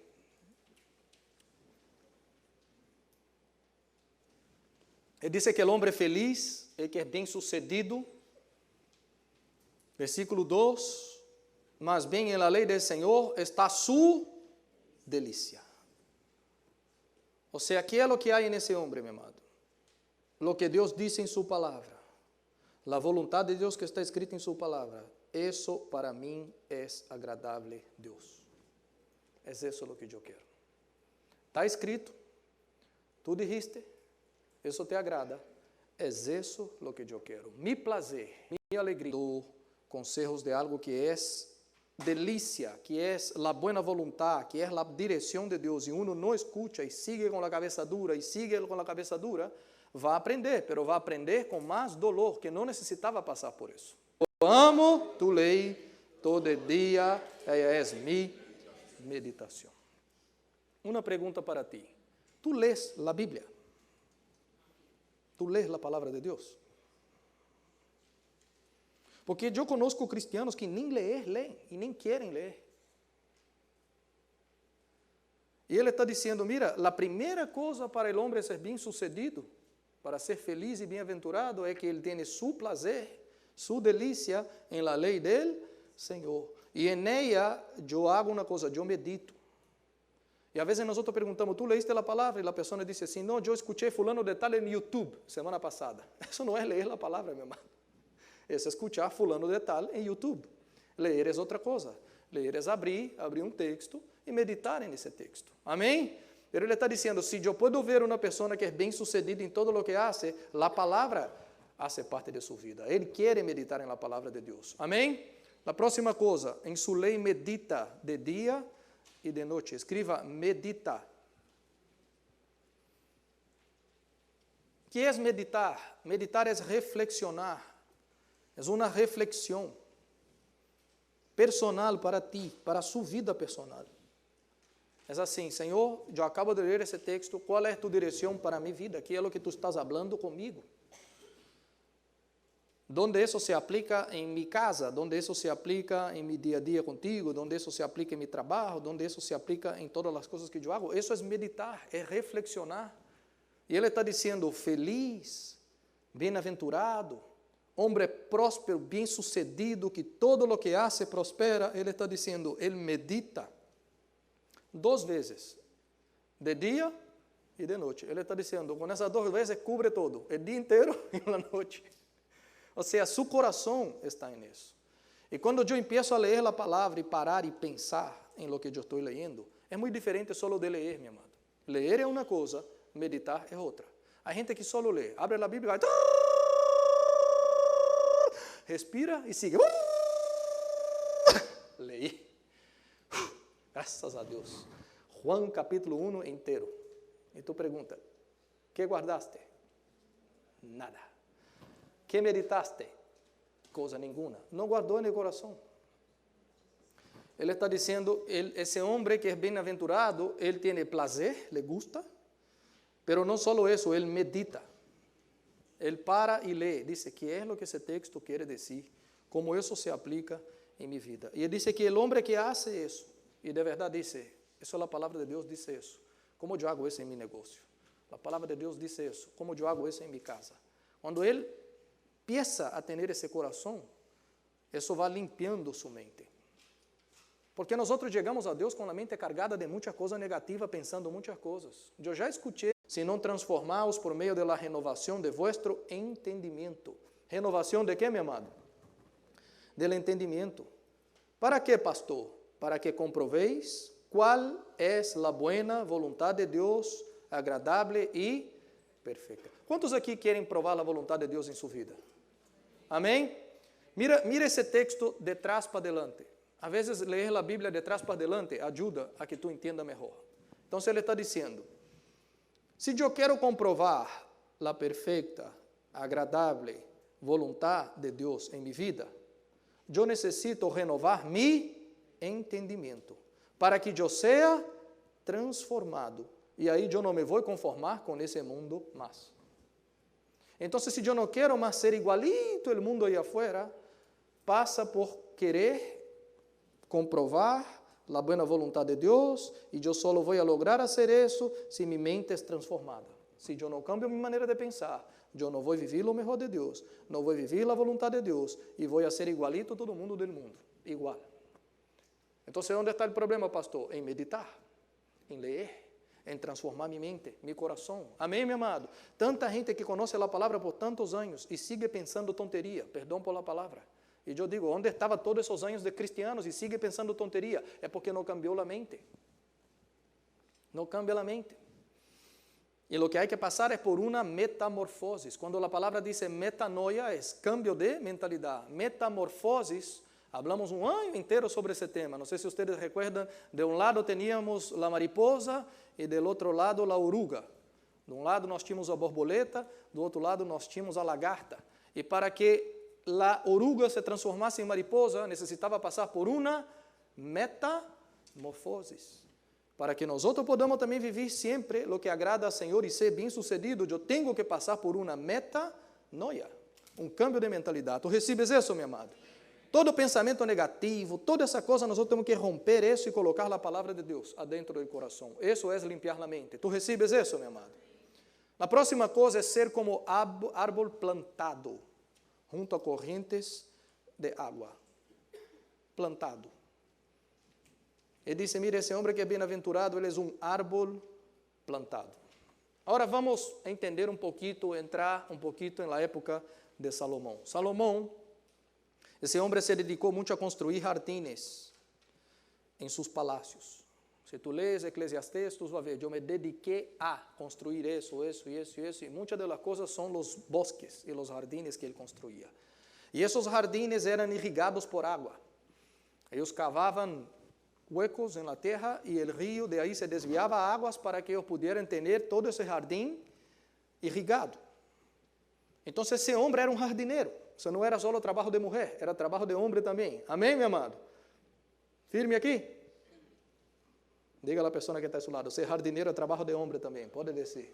Él dice que el hombre feliz, el que es bien sucedido, versículo 2, más bien en la ley del Señor está su delicia. O sea, ¿qué es lo que hay en ese hombre, mi amado? Lo que Dios dice en su palabra, la voluntad de Dios que está escrita en su palabra, eso para mí es agradable a Dios. Es eso lo que yo quiero. Está escrito, tú dijiste, eso te agrada, es eso lo que yo quiero. Mi placer, mi alegría, consejos de algo que es delicia, que es la buena voluntad, que es la dirección de Dios, y uno no escucha y sigue con la cabeza dura, y sigue con la cabeza dura, va a aprender, pero va a aprender con más dolor, que no necesitaba pasar por eso. Yo amo tu ley todo el día, ella es mi meditación. Una pregunta para ti. ¿Tú lees la Biblia? Tú lees la palabra de Dios. Porque eu conozco cristianos que nem leem e nem querem ler. E ele está dizendo, mira, a primeira coisa para o homem ser bem sucedido, para ser feliz e bem-aventurado, é que ele tenha su prazer, su delícia em la lei del Senhor. E em ella eu hago uma coisa, eu medito. E às vezes nós perguntamos, tu leíste a palavra? E a pessoa diz assim, não, eu escutei fulano de tal no YouTube, semana passada. Isso não é ler a palavra, meu irmão. Isso é escutar fulano de tal em YouTube. Ler é outra coisa. Ler é abrir um texto e meditar nesse texto. Amém? Pero ele está dizendo, se eu posso ver uma pessoa que é bem-sucedida em todo o que hace, a palavra hace parte de sua vida. Ele quer meditar na palavra de Deus. Amém? A próxima coisa, em sua lei medita de dia e de noite. Escreva medita. O que é meditar? Meditar é reflexionar. É uma reflexão personal para ti, para a sua vida personal. É assim, Senhor, eu acabo de ler esse texto, qual é tu direção para a minha vida? Que é o que tu estás falando comigo? Donde isso se aplica em minha casa, donde isso se aplica em meu dia a dia contigo, donde isso se aplica em meu trabalho, donde isso se aplica em todas as coisas que eu hago. Isso é meditar, é reflexionar. E ele está dizendo, feliz, bem-aventurado, homem próspero, bem-sucedido, que todo o que hace prospera. Ele está dizendo, ele medita 2 vezes, de dia e de noite. Ele está dizendo, com essas 2 vezes cubre todo, o dia inteiro e a noite. Ou seja, seu coração está nisso. E quando eu empiezo a ler a palavra e parar e pensar em lo que eu estou lendo, é muito diferente só de ler, meu amado. Ler é uma coisa, meditar é outra. Há gente que só lê, abre a Bíblia e vai, respira e sigue. Leí. Graças a Deus. Juan capítulo 1 inteiro. E tu pergunta, que guardaste? Nada. Que meditaste? Coisa nenhuma. Não guardou no coração. Ele está dizendo, esse homem que é bem-aventurado, ele tem prazer, le gusta, pero não só isso, ele medita. Ele para e lê, diz que é o que esse texto quer dizer, como isso se aplica em minha vida. E ele diz que o homem que hace isso, e de verdade diz, isso é a palavra de Deus, diz isso, como eu hago isso em meu negócio. A palavra de Deus diz isso, como eu hago isso em minha casa. Quando ele empieza a ter esse coração, isso vai limpando sua mente. Porque nós chegamos a Deus com a mente carregada de muita coisa negativa, pensando muitas coisas. Eu já escutei, se não transformaos por meio da renovação de vuestro entendimento. Renovação de quê, meu amado? Del entendimento. ¿Para quê, pastor? Para que comproveis qual é a buena vontade de Deus, agradável e perfeita. Quantos aqui querem provar a vontade de Deus em sua vida? Amém? Mira esse texto de trás para adelante. Às vezes, ler a Bíblia de trás para adelante ajuda a que tu entenda melhor. Então, ele está dizendo, se eu quero comprovar a perfeita, agradável vontade de Deus em minha vida, eu necessito renovar meu entendimento, para que eu seja transformado. E aí eu não me vou conformar com esse mundo mais. Então, se eu não quero mais ser igualito ao mundo aí afuera, passa por querer comprovar a boa vontade de Deus, e eu só vou lograr fazer isso se minha mente é transformada. Se eu não cambio minha maneira de pensar, eu não vou viver o melhor de Deus, não vou viver a vontade de Deus, e vou ser igualito a todo mundo do mundo, igual. Então, onde está o problema, pastor? Em meditar, em ler, em transformar minha mente, meu coração. Amém, meu amado? Tanta gente que conhece a palavra por tantos anos e sigue pensando tonteria, perdão por a palavra. E eu digo, onde estava todos esses anos de cristianos e sigue pensando tonteria? É porque não cambiou a mente. Não cambia a mente. E o que há que passar é por uma metamorfose. Quando a palavra diz metanoia, é cambio de mentalidade. Metamorfoses, hablamos um ano inteiro sobre esse tema. Não sei se vocês recordam, de um lado teníamos a mariposa e do outro lado a oruga. De um lado nós tínhamos a borboleta, do outro lado nós tínhamos a lagarta. E para que a oruga se transformasse em mariposa, necessitava passar por uma metamorfose. Para que nós podamos também viver sempre o que agrada ao Senhor e ser bem-sucedido, eu tenho que passar por uma metanoia, um cambio de mentalidade. Tu recebes isso, meu amado? Todo pensamento negativo, toda essa coisa, nós temos que romper isso e colocar a palavra de Deus adentro do coração. Isso é limpar a mente. Tu recebes isso, meu amado? A próxima coisa é ser como árvore plantado junto a correntes de água. Plantado. Ele disse, mira, esse homem que é bem-aventurado, ele é um árvore plantado. Agora vamos entender um pouquinho, entrar um pouquinho na época de Salomão. Salomão, esse homem se dedicou muito a construir jardines em seus palácios. Se tu lês Eclesiastes, tu vai ver, eu me dediquei a construir isso, e muitas das coisas são os bosques e os jardines que ele construía. E esses jardines eram irrigados por água. Eles cavavam huecos na terra e o rio de aí se desviava águas para que eles pudessem ter todo esse jardim irrigado. Então esse homem era um jardineiro. Isso não era só o trabalho de mulher, era trabalho de homem também. Amém, meu amado? Firme aqui? Diga à pessoa que está ao seu lado, ser jardineiro é trabalho de homem também, pode descer.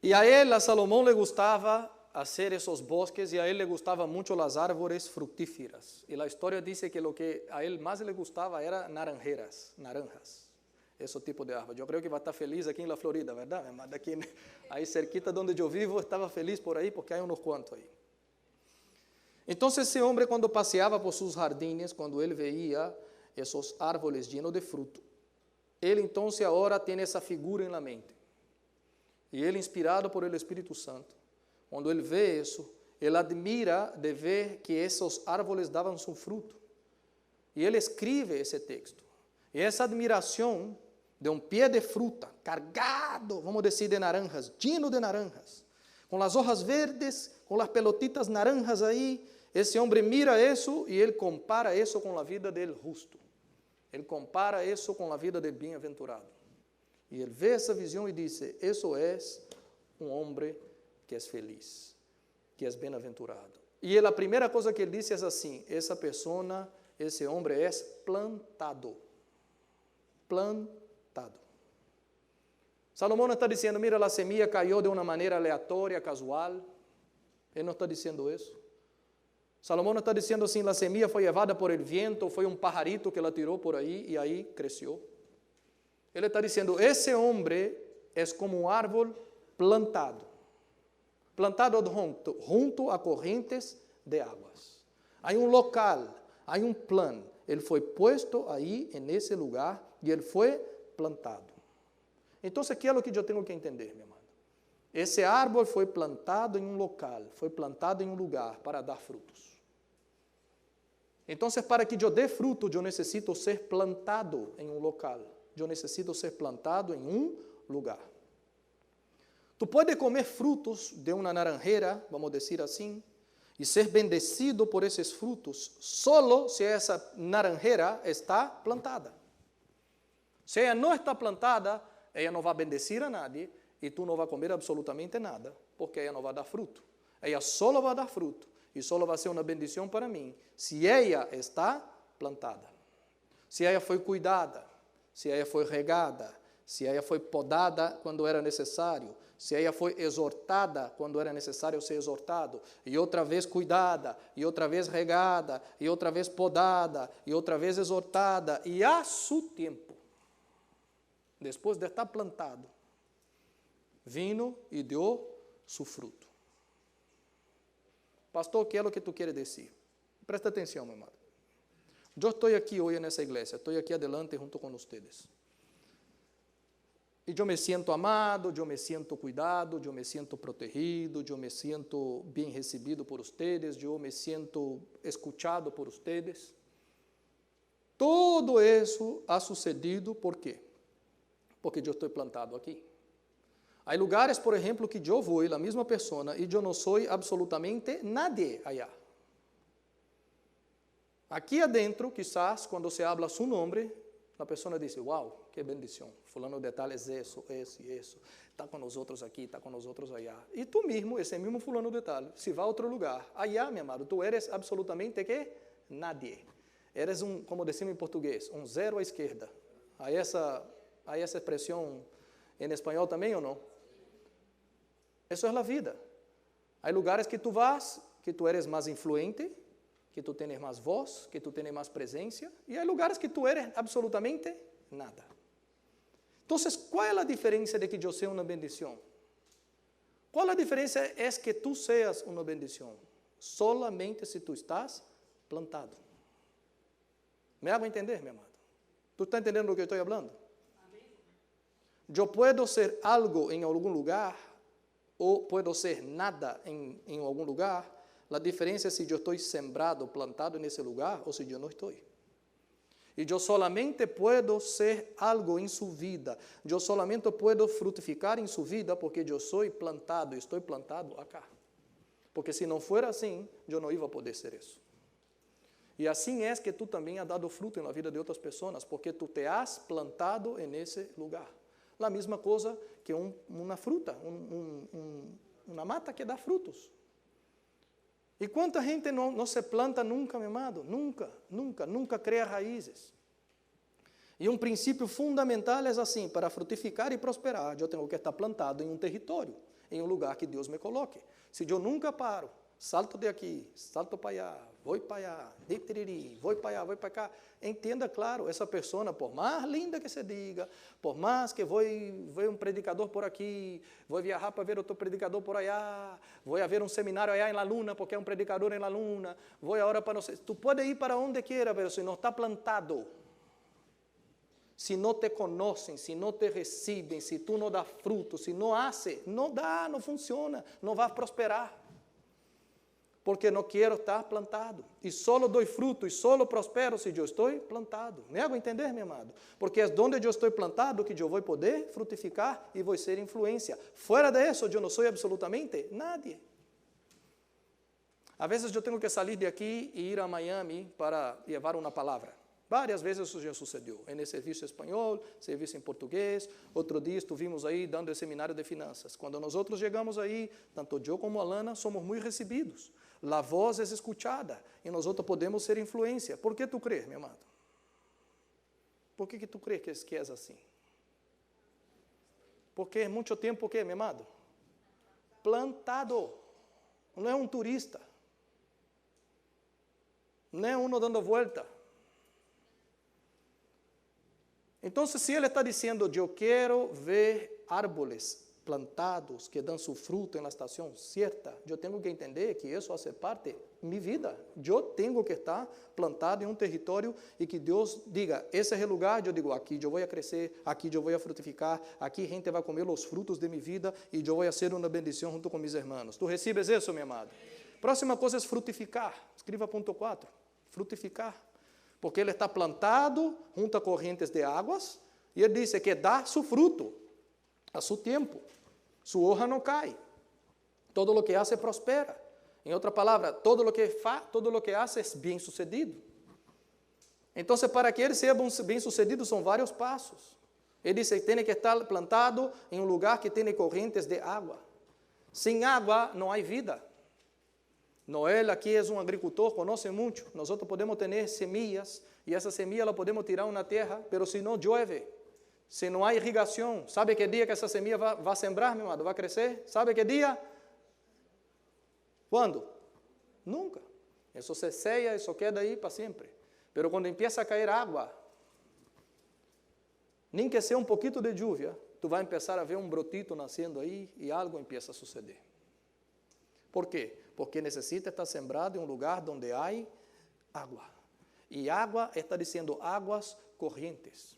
E a ele, a Salomão, le gostava fazer esses bosques e a ele le gostava muito as árvores frutíferas. E a história diz que o que a ele mais le gostava era naranjas. Esse tipo de árvore. Eu creio que vai estar feliz aqui na Florida, verdade? Mas aqui, aí cerquita de onde eu vivo, estava feliz por aí, porque há uns quantos aí. Então, esse homem, quando passeava por seus jardins, quando ele veia esses árvores llenos de fruto, ele então agora tem essa figura na mente. E ele, inspirado por el Espírito Santo, quando ele vê isso, ele admira de ver que esses árvores davam seu fruto. E ele escreve esse texto. E essa admiração de um pé de fruta, cargado, vamos dizer, de naranjas, lleno de naranjas, com as hojas verdes, com as pelotitas naranjas aí, esse homem mira isso e ele compara isso com a vida del justo. Ele compara isso com a vida del bem-aventurado. E ele vê essa visão e diz, isso é um homem que é feliz, que é bem-aventurado. E a primeira coisa que ele disse é assim, essa pessoa, esse homem é plantado. Plantado. Salomão não está dizendo, mira, a semilla caiu de uma maneira aleatória, casual. Ele não está dizendo isso. Salomão não está dizendo assim, a semilla foi levada por el viento, foi um pajarito que ela tirou por aí e aí cresceu. Ele está dizendo, esse homem é como um árvore plantado. Plantado junto a correntes de águas. Há um local, há um plano. Ele foi posto aí, nesse lugar, e ele foi plantado. Então, aqui é o que eu tenho que entender, meu amado. Esse árvore foi plantado em um local, foi plantado em um lugar para dar frutos. Então, para que eu dê fruto, eu necessito ser plantado em um local. Eu necessito ser plantado em um lugar. Tu pode comer frutos de uma naranjeira, vamos dizer assim, e ser bendecido por esses frutos, solo se essa naranjeira está plantada. Se ela não está plantada, ela não vai bendecir a nadie, e tu não vai comer absolutamente nada, porque ela não vai dar fruto. Ela só vai dar fruto, e só vai ser uma bendição para mim, se ela está plantada. Se ela foi cuidada, se ela foi regada, se ela foi podada quando era necessário, se ela foi exortada quando era necessário ser exortado, e outra vez cuidada, e outra vez regada, e outra vez podada, e outra vez exortada, e a seu tempo, depois de estar plantado, vino e deu seu fruto. Pastor, o que é o que tu queres dizer? Presta atenção, meu amado. Eu estou aqui hoje nessa igreja, estou aqui adelante junto com vocês. E eu me sinto amado, eu me sinto cuidado, eu me sinto protegido, eu me sinto bem recebido por vocês, eu me sinto escuchado por vocês. Tudo isso ha sucedido, por quê? Porque eu estou plantado aqui. Há lugares, por exemplo, que eu vou, a mesma pessoa, e eu não sou absolutamente nadie allá. Aqui adentro, quizás, quando se habla seu nome, a pessoa diz, uau, que bendição. Fulano de tal é isso e isso. Está com nós outros aqui, está com nós outros allá. E tu mesmo, esse mesmo fulano de tal, se vai a outro lugar, allá, meu amado, tu eres absolutamente que nadie. Eres como decimos em português, zero à esquerda. Há essa expressão em espanhol também ou não? Isso é a vida. Há lugares que tu vas, que tu eres mais influente, que tu tens mais voz, que tu tens mais presença, e há lugares que tu eres absolutamente nada. Então, qual é a diferença de que eu seja uma bendição? Qual a diferença é que tu seas uma bendição? Solamente se tu estás plantado. ¿Me hago entender, meu amado? ¿Tu estás entendendo do que eu estou falando? Eu posso ser algo em algum lugar, ou posso ser nada em algum lugar. A diferença é se eu estou sembrado, plantado nesse lugar, ou se eu não estou. E eu solamente posso ser algo em sua vida. Eu solamente posso frutificar em sua vida porque eu sou plantado, estou plantado acá. Porque se não for assim, eu não ia poder ser isso. E assim é que tu também has dado fruto na vida de outras pessoas, porque tu te has plantado nesse lugar. A mesma coisa que uma fruta, uma mata que dá frutos. E quanta gente não se planta nunca, meu amado? Nunca cria raízes. E um princípio fundamental é assim, para frutificar e prosperar, eu tenho que estar plantado em um território, em um lugar que Deus me coloque. Se eu nunca paro, salto de aqui, salto para allá, vou para allá, vou para allá, vou para cá, entenda claro, essa pessoa, por mais linda que se diga, por mais que vou ver um predicador por aqui, vou viajar para ver outro predicador por allá, vou ver um seminário allá em La Luna, porque é um predicador em La Luna, vou agora para não sei, tu pode ir para onde quiera, mas se não está plantado, se não te conhecem, se não te recebem, se tu não dá fruto, se não hace, não dá, não funciona, não vai prosperar. Porque não quero estar plantado. E só dou fruto, e só prospero se eu estou plantado. Me hago entender, meu amado? Porque é onde eu estou plantado que eu vou poder frutificar e vou ser influência. Fora disso, eu não sou absolutamente nadie. Às vezes eu tenho que sair de aqui e ir a Miami para levar uma palavra. Várias vezes isso já sucedeu. Em serviço espanhol, serviço em português. Outro dia estivemos aí dando o seminário de finanças. Quando nós outros chegamos aí, tanto eu como a Alana, somos muito recebidos. A voz é escutada e nós outros podemos ser influência. Por que tu crees, meu amado? Por que tu crees que é assim? Porque é muito tempo que, meu amado? Plantado. Não é um turista. Não é um dando volta. Então, se ele está dizendo, eu quero ver árvores plantados que dão seu fruto na estação certa, eu tenho que entender que isso faz parte da minha vida. Eu tenho que estar plantado em um território e que Deus diga, esse é o lugar, eu digo, aqui eu vou crescer, aqui eu vou frutificar, aqui a gente vai comer os frutos de minha vida e eu vou ser uma bendição junto com meus irmãos. Tu recebes isso, meu amado? Próxima coisa é frutificar. Escreva ponto 4. Frutificar. Porque ele está plantado junto a correntes de águas, e ele diz que dá seu fruto, a seu tempo. Sua hoja não cai. Todo o que hace prospera. Em outra palavra, todo o que hace é bem sucedido. Então, para que ele seja bem sucedido, são vários passos. Ele diz que tem que estar plantado em um lugar que tem correntes de água. Sem água não há vida. Noel aqui é um agricultor, conhece muito. Nós podemos ter semillas e essa semilla la podemos tirar na terra, mas se não chove, se não há irrigação, sabe que dia que essa semilla vai sembrar, meu amado? Vai crescer? Sabe que dia? Quando? Nunca. Isso se seca, isso queda aí para sempre. Mas quando empieza a cair água, nem que seja um pouquinho de lluvia, tu vai começar a ver um brotito nascendo aí e algo empieza a suceder. Por quê? Porque necessita estar sembrado em um lugar onde há água. E água está dizendo águas correntes.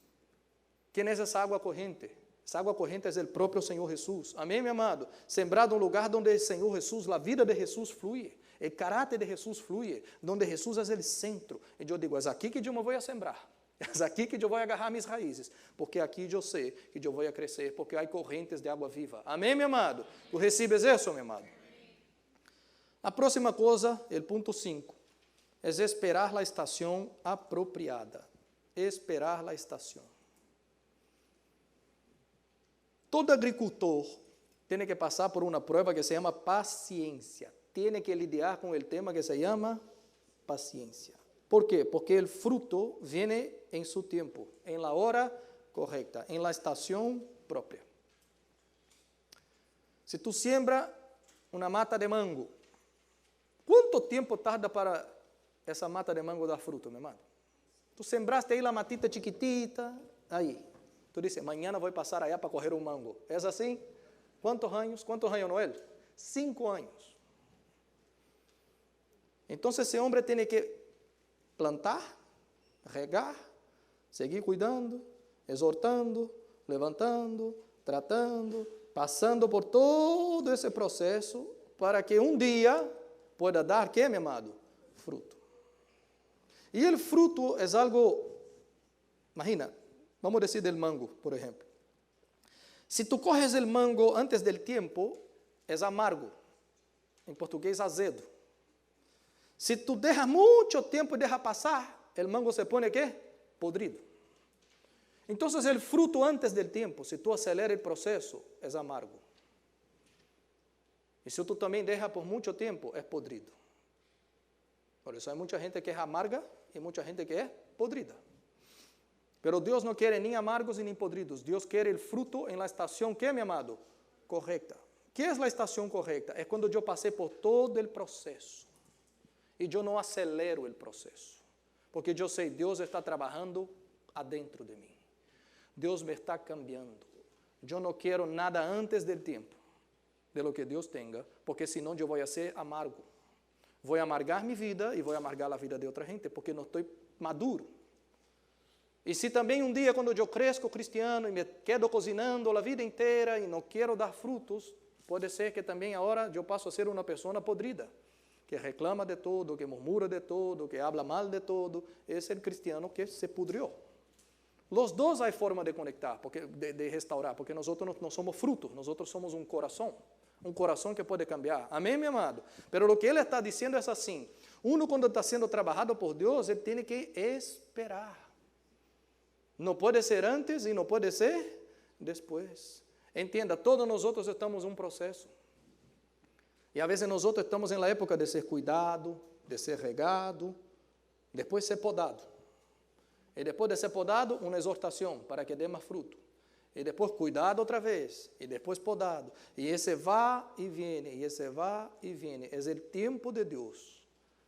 Quem é essa água corrente? Essa água corrente é o próprio Senhor Jesus. Amém, meu amado? Sembrado em um lugar onde o Senhor Jesus, a vida de Jesus flui, o caráter de Jesus flui, onde Jesus é o centro. E eu digo, é aqui que eu me vou sembrar. É aqui que eu vou agarrar minhas raízes, porque aqui eu sei que eu vou crescer, porque há correntes de água viva. Amém, meu amado? Tu recebes isso, meu amado? A próxima coisa, o ponto 5, é esperar a estação apropriada. Esperar a estação. Todo agricultor tem que passar por uma prova que se chama paciência. Tem que lidiar com o tema que se chama paciência. ¿Por quê? Porque o fruto vem em seu tempo, em la hora correcta, em la estação própria. Se tu siembra uma mata de mango, quanto tempo tarda para essa mata de mango dar fruto, meu amado? Tu sembraste aí a matita chiquitita, aí. Tu disse, amanhã vou passar allá para correr um mango. É assim? Quantos anos? Quantos anos, Noel? 5 anos. Então, esse homem tem que plantar, regar, seguir cuidando, exortando, levantando, tratando, passando por todo esse processo para que um dia pueda dar, ¿qué, meu amado? Fruto. E o fruto é algo, imagina, vamos dizer del mango, por exemplo. Se tu coges el mango antes del tiempo, é amargo. Em português, azedo. Se tu deixas muito tempo e deixas passar, o mango se põe ¿qué? Podrido. Então, o fruto antes del tiempo, se tu acelera o processo, é amargo. E se tu também deixas por muito tempo, é podrido. Por isso, há muita gente que é amarga e muita gente que é podrida. Pero Deus não quer nem amargos nem podridos. Deus quer o fruto em la estação, ¿qué, meu amado? Correcta. Que é a estação correcta? É quando eu passei por todo o processo. E eu não acelero o processo. Porque eu sei, Deus está trabalhando adentro de mim. Deus me está cambiando. Eu não quero nada antes do tempo de lo que Deus tenha, porque senão eu vou ser amargo. Vou amargar minha vida e vou amargar a vida de outra gente, porque não estou maduro. E se também um dia, quando eu cresço cristiano e me quedo cozinhando a vida inteira e não quero dar frutos, pode ser que também agora eu passo a ser uma pessoa podrida, que reclama de todo, que murmura de todo, que habla mal de todo. Esse é o cristiano que se pudriu. Los dois há forma de conectar, de restaurar, porque nós não somos frutos, nós somos um coração que pode cambiar. Amém, meu amado? Pero o que ele está dizendo é assim, quando está sendo trabalhado por Deus, ele tem que esperar. Não pode ser antes e não pode ser depois. Entenda, todos nós estamos em um processo. E às vezes nós estamos na época de ser cuidado, de ser regado, depois ser podado. E depois de ser podado, uma exortação para que dê mais fruto. E depois cuidado outra vez, e depois podado. E esse vá e vem, e esse vá e vem. É o tempo de Deus,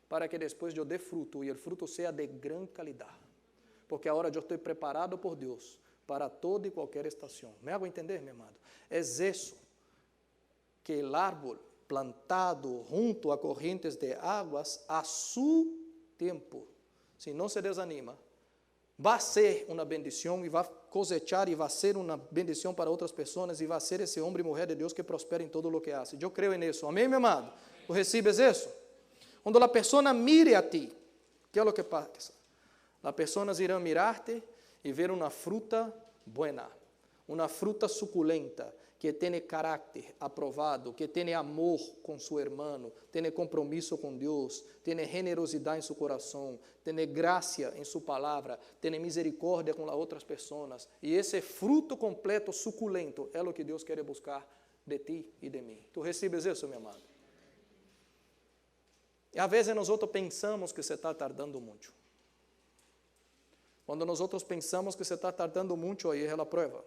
para que depois eu dê fruto, e o fruto seja de grande qualidade. Porque agora eu estou preparado por Deus para toda e qualquer estação. Me hago entender, meu amado? É isso que o árbol plantado junto a correntes de águas, a seu tempo, se não se desanima, vai ser uma bendição e vai cosechar e vai ser uma bendição para outras pessoas e vai ser esse homem e mulher de Deus que prospera em todo o que hace. Eu creio nisso. Amém, meu amado? Tu recebes isso? Quando a pessoa mire a ti, que é o que passa? As pessoas irão mirar-te e ver uma fruta buena, uma fruta suculenta, que tem caráter aprovado, que tem amor com seu irmão, tem compromisso com Deus, tem generosidade em seu coração, tem graça em sua palavra, tem misericórdia com as outras pessoas. E esse fruto completo, suculento, é o que Deus quer buscar de ti e de mim. Tu recebes isso, meu amado? E às vezes nós pensamos que se está tardando muito. Quando nós pensamos que se está tardando muito, aí é a prova.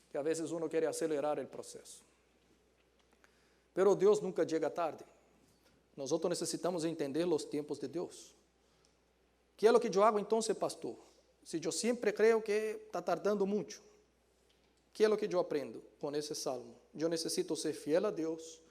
Que às vezes uno quer acelerar o processo. Pero Deus nunca chega tarde. Nós necessitamos entender os tempos de Deus. Que é o que eu hago então, pastor? Se eu sempre creio que está tardando muito, que é o que eu aprendo com esse salmo? Eu necessito ser fiel a Deus,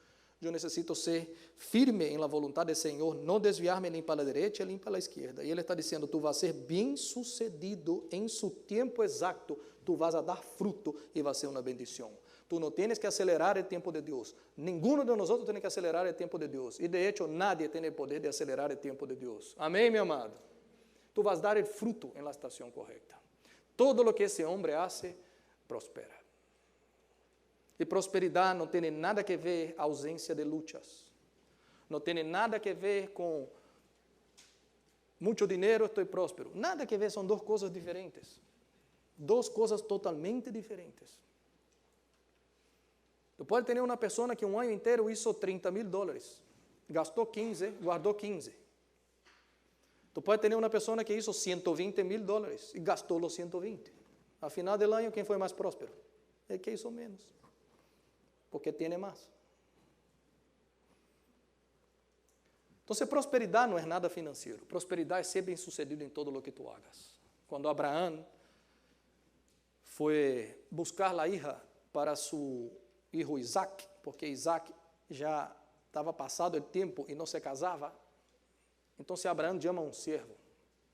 eu necessito ser firme em la vontade do Senhor, não desviar-me nem para a direita nem para a esquerda. E Ele está dizendo, tu vas ser bem sucedido em seu tempo exato, tu vas a dar fruto e vai ser uma bendição. Tu não tens que acelerar o tempo de Deus. Ninguno de nós tem que acelerar o tempo de Deus. E de hecho, nadie tem o poder de acelerar o tempo de Deus. Amém, meu amado? Tu vas dar o fruto em la estação correta. Todo o que esse homem hace, prospera. E prosperidade não tem nada a ver com a ausência de lutas. Não tem nada a ver com muito dinheiro, estou próspero. Nada a ver, são duas coisas diferentes. Duas coisas totalmente diferentes. Tú puedes tener una persona que un año entero hizo $30,000, gastó 15, guardó 15. Tú puedes tener una persona que hizo $120,000 y gastó los 120. Al final del año, ¿quién fue más próspero? El que hizo menos, porque tiene más. Entonces, prosperidad no es nada financiero. Prosperidad es ser bien sucedido en todo lo que tú hagas. Cuando Abraham fue buscar la hija para su hijo Isaac, porque Isaac já estava passado o tempo e não se casava, então Abraão chama um servo.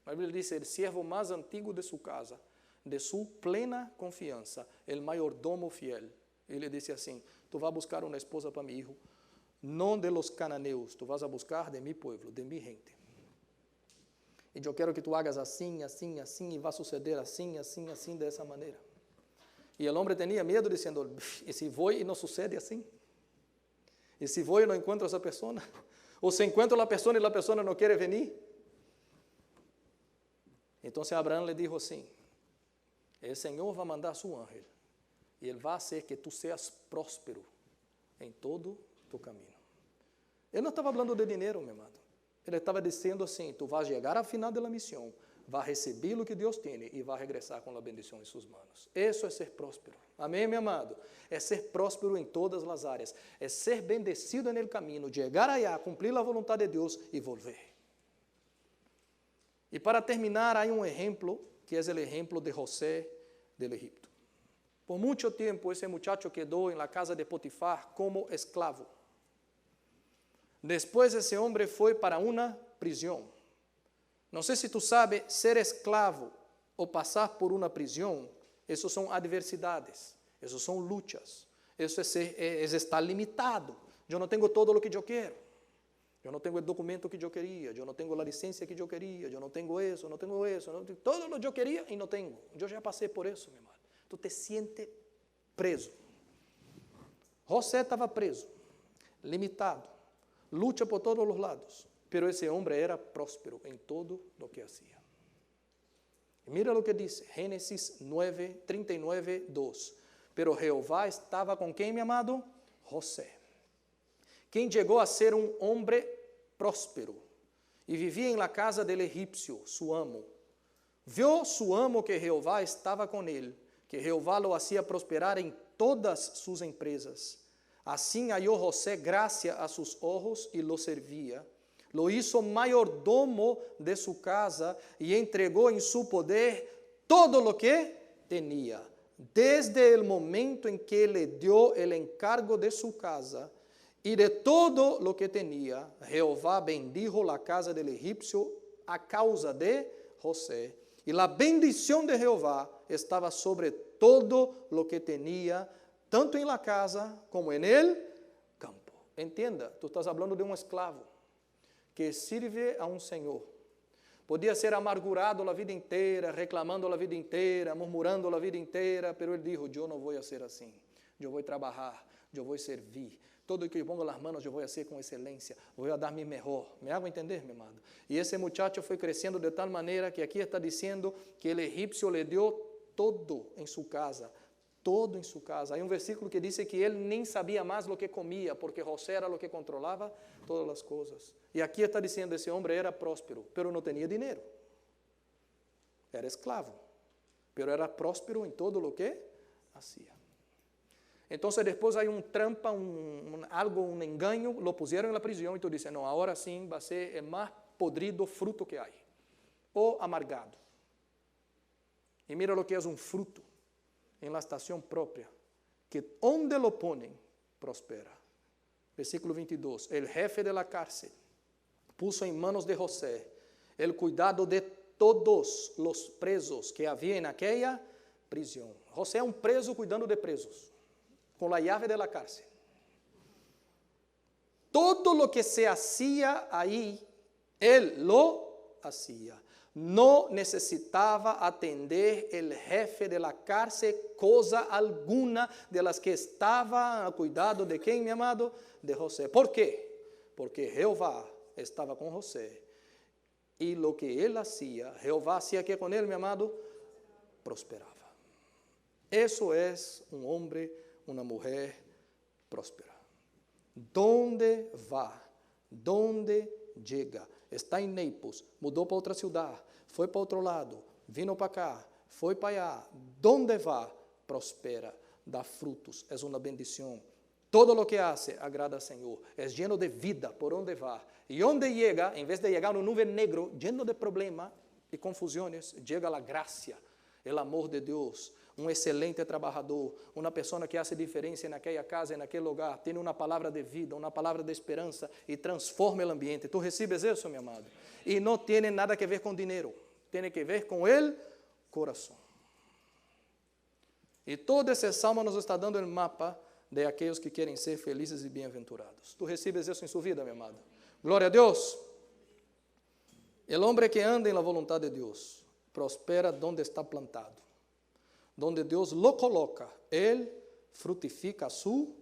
A Bíblia diz, o servo mais antigo de sua casa, de sua plena confiança, o mayordomo fiel. Ele disse assim, tu vas buscar uma esposa para meu hijo, não de los cananeus, tu vas a buscar de mi pueblo, de mi gente. E eu quero que tu hagas assim, assim, assim, e vai suceder assim, assim, assim, dessa maneira. E o homem tinha medo, dizendo, e se vou e não sucede assim? E se vou e não encontro essa pessoa? Ou se encontro a pessoa e a pessoa não quer vir? Então Abraão lhe disse assim, o Senhor vai mandar seu anjo, e ele vai fazer que tu seas próspero em todo tu caminho. Ele não estava falando de dinheiro, meu amado. Ele estava dizendo assim, tu vais chegar ao final da missão, vai receber o que Deus tem e vai regressar com a bendição em suas mãos. Isso é ser próspero. Amém, meu amado? É ser próspero em todas as áreas. É ser bendecido no caminho, chegar allá, cumprir a vontade de Deus e volver. E para terminar, há um exemplo, que é o exemplo de José del Egipto. Por muito tempo, esse muchacho quedou na casa de Potifar como esclavo. Depois, esse homem foi para uma prisão. Não sei se tu sabes, ser esclavo ou passar por uma prisão, isso são adversidades, isso são lutas, isso é estar limitado. Eu não tenho todo o que eu quero, eu não tenho o documento que eu queria, eu não tenho a licença que eu queria, eu não tenho isso, não tenho isso, não tenho todo o que eu queria e não tenho. Eu já passei por isso, meu irmão. Tu te sientes preso. José estava preso, limitado, luta por todos os lados. Pero esse homem era próspero em todo o que hacía. Mira o que diz, Gênesis 9, 39, 2. Pero Jeová estava com quem, meu amado? José. Quem chegou a ser um homem próspero e vivia em la casa del egípcio, su amo. Viu su amo que Jeová estava com ele, que Jeová lo hacía prosperar em todas suas empresas. Assim halló José gracia a sus ojos e lo servía. Lo hizo mayordomo de su casa y entregó en su poder todo lo que tenía. Desde el momento en que le dio el encargo de su casa y de todo lo que tenía, Jehová bendijo la casa del egipcio a causa de José. Y la bendición de Jehová estaba sobre todo lo que tenía, tanto en la casa como en el campo. Entienda, tú estás hablando de un esclavo que sirve a um Senhor. Podia ser amargurado a vida inteira, reclamando a vida inteira, murmurando a vida inteira, pero ele disse, eu não vou ser assim. Eu vou trabalhar, eu vou servir. Todo o que eu pongo nas mãos, eu vou fazer com excelência. Vou dar meu melhor. Me hago entender, meu amado? E esse muchacho foi crescendo de tal maneira que aqui está dizendo que o egípcio le deu todo em sua casa. Todo em sua casa. Há um versículo que diz que ele nem sabia mais o que comia, porque José era o que controlava todas as coisas. E aqui está dizendo, esse homem era próspero, pero não tinha dinheiro. Era esclavo, pero era próspero em todo o que hacía. Então, depois há trampa, algo, engano, lo puseram na prisão e tu dizes, não, agora sim vai ser o mais podrido fruto que há, ou amargado. E mira o que é fruto. En la estación propia, que donde lo ponen, prospera. Versículo 22, el jefe de la cárcel puso en manos de José el cuidado de todos los presos que había en aquella prisión. José é um preso cuidando de presos, com a llave de la cárcel. Todo lo que se hacía ahí, él lo hacía. No necesitaba atender el jefe de la cárcel cosa alguna de las que estaba a cuidado de ¿quién, mi amado? De José. ¿Por qué? Porque Jehová estaba con José y lo que él hacía, Jehová hacía que con él, mi amado, prosperaba. Eso es un hombre, una mujer próspera. Donde va, donde llega. Está em Naples, mudou para outra cidade, foi para outro lado, vino para cá, foi para allá. Donde va, prospera, dá frutos, é uma bendição. Todo lo que hace agrada al Señor. Es lleno de vida por donde va. Y donde llega, en vez de llegar a una nube negro, lleno de problemas y confusiones, llega la gracia, el amor de Dios. Um excelente trabalhador, uma pessoa que hace diferença naquela casa, naquele lugar, tem uma palavra de vida, uma palavra de esperança e transforma o ambiente. Tu recebes isso, meu amado? E não tem nada a ver com dinheiro, tem que ver com o coração. E todo esse salmo nos está dando o mapa de aqueles que querem ser felizes e bem-aventurados. Tu recebes isso em sua vida, meu amado? Glória a Deus. O homem que anda em la voluntade de Deus prospera donde está plantado. Donde Deus lo coloca, Ele frutifica a su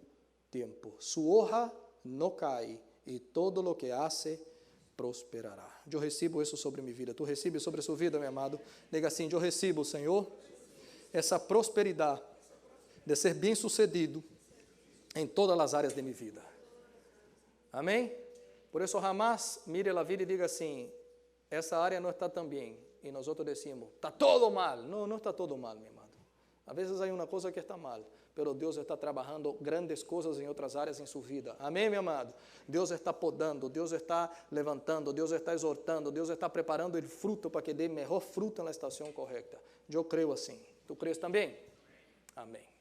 tempo. Su hoja não cai e todo lo que hace prosperará. Eu recebo isso sobre minha vida. Tu recebes sobre a sua vida, meu amado? Diga assim, eu recebo, Senhor, essa prosperidade de ser bem-sucedido em todas as áreas de minha vida. Amém? Por isso, jamais mire a vida e diga assim, essa área não está tão bem. E nós outros decimos, está todo mal. Não, não está todo mal, meu amado. Às vezes há uma coisa que está mal, mas Deus está trabalhando grandes coisas em outras áreas em sua vida. Amém, meu amado? Deus está podando, Deus está levantando, Deus está exortando, Deus está preparando o fruto para que dê melhor fruto na estação correta. Eu creio assim. Tu crees também? Amém.